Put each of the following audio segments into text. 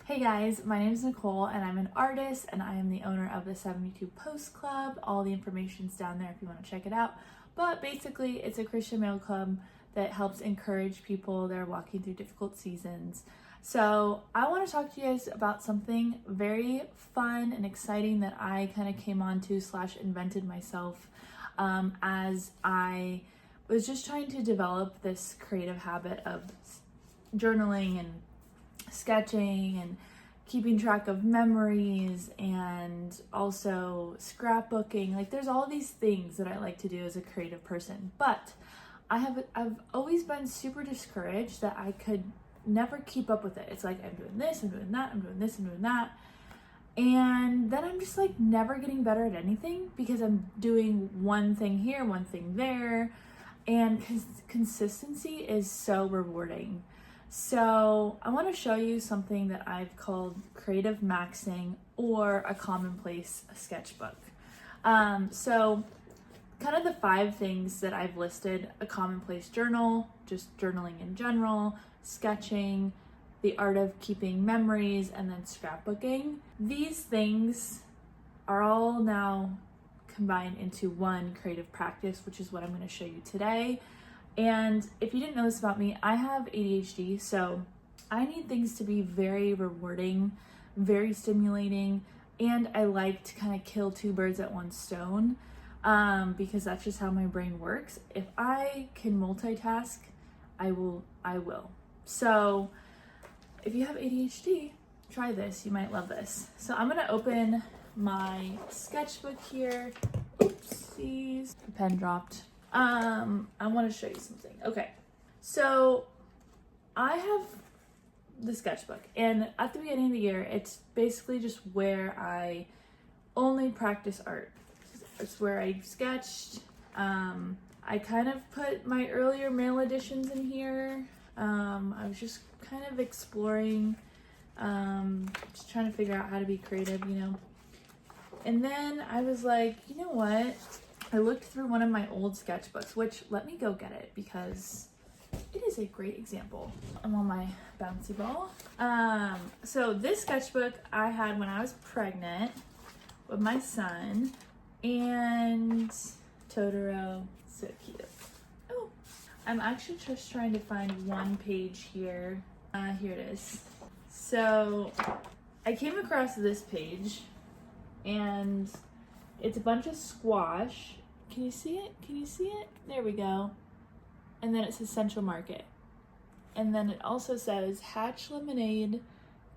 Hey guys, my name is Nicole and I'm an artist and I am the owner of the 72 Post Club. All the information's down there if you want to check it out. But basically, it's a Christian male club that helps encourage people that are walking through difficult seasons. So I want to talk to you guys about something very fun and exciting that I kind of came onto / invented myself as I was just trying to develop this creative habit of journaling and sketching and keeping track of memories and also scrapbooking. Like, there's all these things that I like to do as a creative person, but I've always been super discouraged that I could never keep up with it. It's like I'm doing this, I'm doing that, I'm doing this, I'm doing that, and then I'm just like never getting better at anything because I'm doing one thing here, one thing there, and consistency is so rewarding. So I want to show you something that I've called creative maxing or a commonplace sketchbook. So kind of the 5 things that I've listed: a commonplace journal, just journaling in general, sketching, the art of keeping memories, and then scrapbooking. These things are all now combined into one creative practice, which is what I'm going to show you today. And if you didn't know this about me, I have ADHD, so I need things to be very rewarding, very stimulating, and I like to kind of kill 2 birds at one stone because that's just how my brain works. If I can multitask, I will. So if you have ADHD, try this. You might love this. So I'm going to open my sketchbook here. Oopsies, the pen dropped. I want to show you something. Okay, so I have the sketchbook, and at the beginning of the year, it's basically just where I only practice art. It's where I sketched. I kind of put my earlier mail editions in here. I was just kind of exploring, just trying to figure out how to be creative, And then I was like, you know what? I looked through one of my old sketchbooks, which, let me go get it because it is a great example. I'm on my bouncy ball. So this sketchbook I had when I was pregnant with my son, and Totoro, so cute. Oh, I'm actually just trying to find one page here. Here it is. So I came across this page, and it's a bunch of squash. Can you see it? Can you see it? There we go. And then it says Central Market. And then it also says Hatch Lemonade,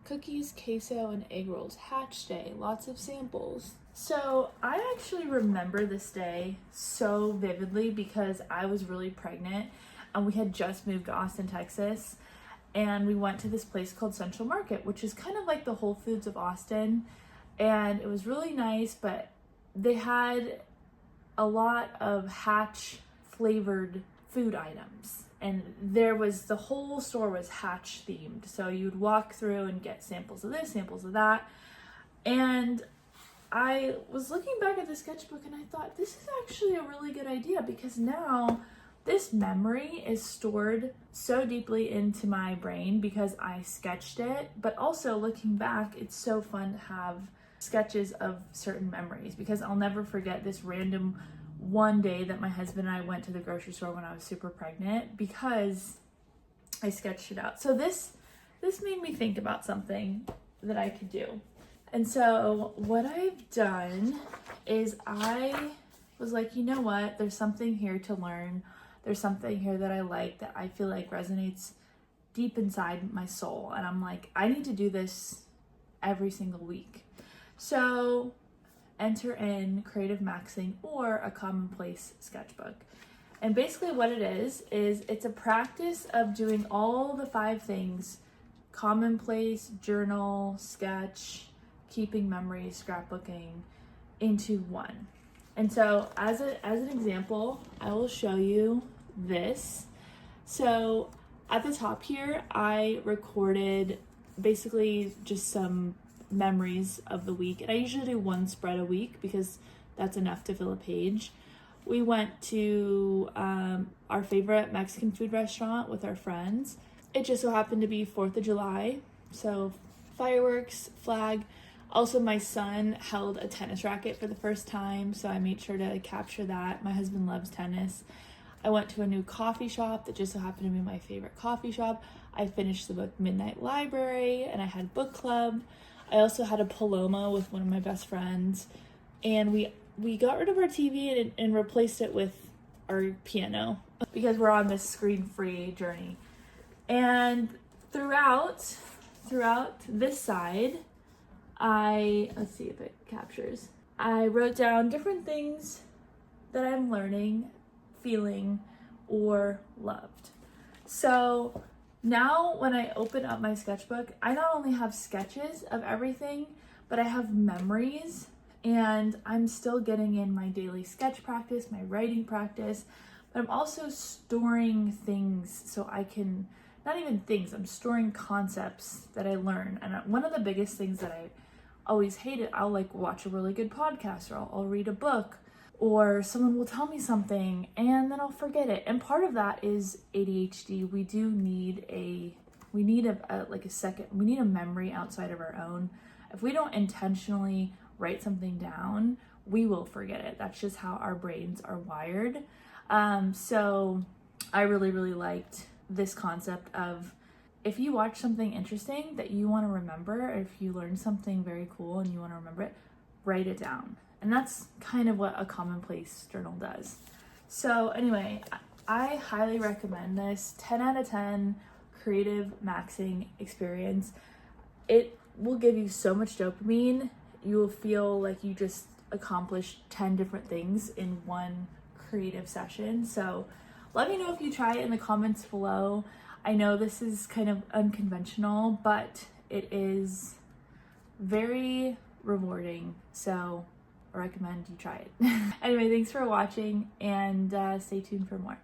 cookies, queso, and egg rolls. Hatch Day, lots of samples. So I actually remember this day so vividly because I was really pregnant and we had just moved to Austin, Texas. And we went to this place called Central Market, which is kind of like the Whole Foods of Austin. And it was really nice, but they had a lot of Hatch flavored food items, and the whole store was Hatch themed. So you'd walk through and get samples of this, samples of that. And I was looking back at the sketchbook and I thought, this is actually a really good idea because now this memory is stored so deeply into my brain because I sketched it. But also, looking back, it's so fun to have sketches of certain memories because I'll never forget this random one day that my husband and I went to the grocery store when I was super pregnant because I sketched it out. So this made me think about something that I could do. And so what I've done is I was like, you know what? There's something here to learn. There's something here that I like, that I feel like resonates deep inside my soul. And I'm like, I need to do this every single week. So enter in creative maxing or a commonplace sketchbook. And basically what it is it's a practice of doing all the 5 things: commonplace, journal, sketch, keeping memories, scrapbooking, into one. And so as an example, I will show you this. So at the top here, I recorded basically just some memories of the week, and I usually do 1 spread a week because that's enough to fill a page. We went to our favorite Mexican food restaurant with our friends. It just so happened to be 4th of July, so fireworks, flag. Also, my son held a tennis racket for the first time, so I made sure to capture that. My husband loves tennis. I went to a new coffee shop that just so happened to be my favorite coffee shop. I finished the book Midnight Library, and I had book club. I also had a Paloma with one of my best friends, and we got rid of our TV and replaced it with our piano because we're on this screen-free journey. And throughout this side, let's see if it captures. I wrote down different things that I'm learning, feeling, or loved. So now when I open up my sketchbook, I not only have sketches of everything, but I have memories, and I'm still getting in my daily sketch practice, my writing practice, but I'm also storing things so I can, not even things, I'm storing concepts that I learn. And one of the biggest things that I always hated, I'll like watch a really good podcast, or I'll read a book, or someone will tell me something and then I'll forget it. And part of that is ADHD. We need a memory outside of our own. If we don't intentionally write something down, we will forget it. That's just how our brains are wired. So I really, really liked this concept of, if you watch something interesting that you want to remember, or if you learn something very cool and you want to remember it, write it down. And that's kind of what a commonplace journal does. So anyway, I highly recommend this. 10 out of 10 creative maxing experience. It will give you so much dopamine. You will feel like you just accomplished 10 different things in one creative session. So let me know if you try it in the comments below. I know this is kind of unconventional, but it is very rewarding. So I recommend you try it. Anyway, thanks for watching, and stay tuned for more.